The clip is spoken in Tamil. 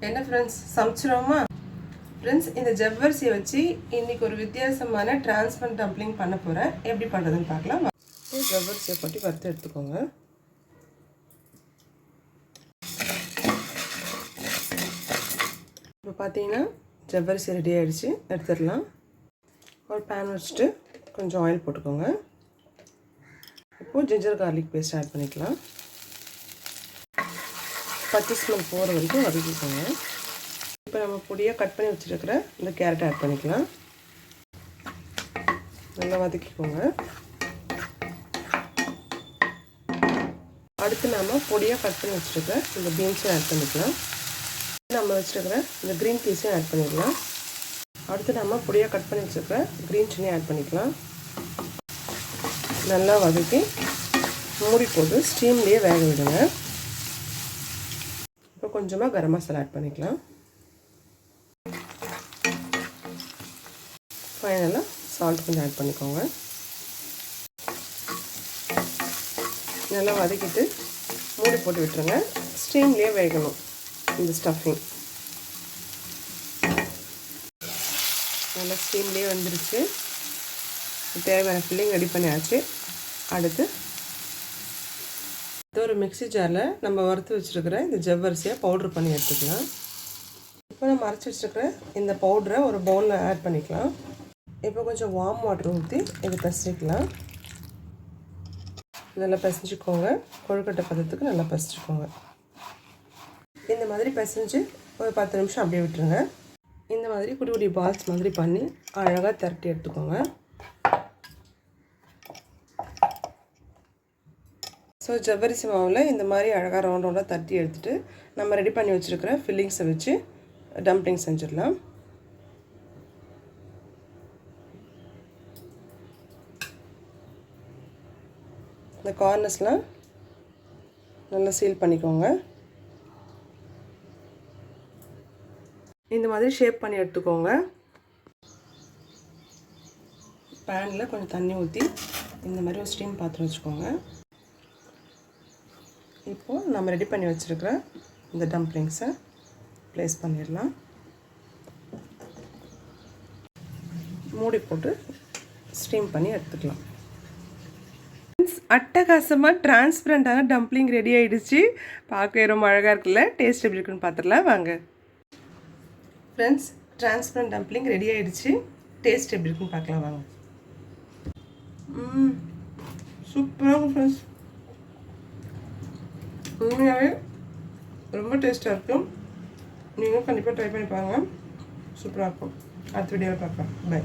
என்ன ஃப்ரெண்ட்ஸ் சமைச்சிரோமா? ஃப்ரெண்ட்ஸ் இந்த ஜவ்வரிசியை வச்சு இன்றைக்கி ஒரு வித்தியாசமான டிரான்ஸ்பரண்ட் டம்ப்ளிங் பண்ண போகிறேன். எப்படி பண்ணுறதுன்னு பார்க்கலாம். ஜவ்வரிசியை போட்டு வறுத்து எடுத்துக்கோங்க. இப்போ பார்த்தீங்கன்னா ஜவ்வரிசி ரெடி ஆகிடுச்சு, எடுத்துடலாம். ஒரு பேன் வச்சுட்டு கொஞ்சம் ஆயில் போட்டுக்கோங்க. இப்போது ஜிஞ்சர் கார்லிக் பேஸ்ட் ஆட் பண்ணிக்கலாம். பச்சை ஸ்மெல் போகிற வரைக்கும் வதக்கிக்கோங்க. இப்போ நம்ம பொடியாக கட் பண்ணி வச்சுருக்கிற இந்த கேரட்டை ஆட் பண்ணிக்கலாம். நல்லா வதக்கிக்கோங்க. அடுத்து நம்ம பொடியாக கட் பண்ணி வச்சுருக்கிற இந்த பீன்ஸையும் ஆட் பண்ணிக்கலாம். நம்ம வச்சுருக்கிற இந்த க்ரீன் பீஸையும் ஆட் பண்ணிடலாம். அடுத்து நம்ம பொடியாக கட் பண்ணி வச்சுருக்கிற க்ரீன் சில்லியும் ஆட் பண்ணிக்கலாம். நல்லா வதக்கி மூடி போட்டு ஸ்டீம்லேயே வேக விடுங்க. இப்போ கொஞ்சமாக கரம் மசாலா ஆட் பண்ணிக்கலாம். ஃபைனலாக சால்ட் கொஞ்சம் ஆட் பண்ணிக்கோங்க. நல்லா வதக்கிட்டு மூடி போட்டு விட்டுருங்க. ஸ்டீம்லேயே வேகணும் இந்த ஸ்டஃபிங். நல்லா ஸ்டீம்லேயே வந்துருச்சு. தேவையான ஃபில்லிங் ரெடி பண்ணியாச்சு. அடுத்து ஒரு மிக்ஸி ஜாரில் நம்ம வறுத்து வச்சுருக்கிற இந்த ஜவ்வரிசியை பவுட்ரு பண்ணி எடுத்துக்கலாம். இப்போ நம்ம அரைச்சி வச்சுருக்கிற இந்த பவுடரை ஒரு பவுலில் ஆட் பண்ணிக்கலாம். இப்போ கொஞ்சம் வார்ம் வாட்டர் ஊற்றி இதை பிசைக்கலாம். நல்லா பிசைஞ்சிக்கோங்க. கொழுக்கட்டை பதத்துக்கு நல்லா பிசைஞ்சிக்கோங்க. இந்த மாதிரி பிசைஞ்சு ஒரு 10 நிமிஷம் அப்படியே விட்டுருங்க. இந்த மாதிரி குட்டி குட்டி பால்ஸ் மாதிரி பண்ணி அழகாக திரட்டி எடுத்துக்கோங்க. ஸோ ஜவ்வரிசி மாவில் இந்த மாதிரி அழகாக ரவுண்ட் ரவுண்டாக தட்டி எடுத்துகிட்டு நம்ம ரெடி பண்ணி வச்சுருக்கிற ஃபில்லிங்ஸை வச்சு டம்ப்ளிங் செஞ்சிடலாம். இந்த கார்னர்ஸ்லாம் நல்லா சீல் பண்ணிக்கோங்க. இந்த மாதிரி ஷேப் பண்ணி எடுத்துக்கோங்க. பேனில் கொஞ்சம் தண்ணி ஊற்றி இந்த மாதிரி ஒரு ஸ்டீம் பாத்திரம் வச்சுக்கோங்க. இப்போது நம்ம ரெடி பண்ணி வச்சுருக்கிற இந்த டம்ப்ளிங்ஸை ப்ளேஸ் பண்ணிடலாம். மூடி போட்டு ஸ்டீம் பண்ணி எடுத்துக்கலாம். அட்டகாசமாக டிரான்ஸ்பரண்டான டம்ப்ளிங் ரெடி ஆகிடுச்சு. பார்க்க ரொம்ப அழகாக இருக்குல்ல? டேஸ்ட் எப்படி இருக்குன்னு பார்த்துடலாம் வாங்க. ஃப்ரெண்ட்ஸ், டிரான்ஸ்பரண்ட் டம்ப்ளிங் ரெடி ஆகிடுச்சு. டேஸ்ட் எப்படி இருக்குன்னு பார்க்கலாம் வாங்க. சூப்பராக இருக்கும் ஃப்ரெண்ட்ஸ். உண்மையாகவே ரொம்ப டேஸ்ட்டாக இருக்கும். நீங்களும் கண்டிப்பாக ட்ரை பண்ணி பாருங்கள். சூப்பராக இருக்கும். அடுத்த வீடியோவில் பார்க்கலாம். பை.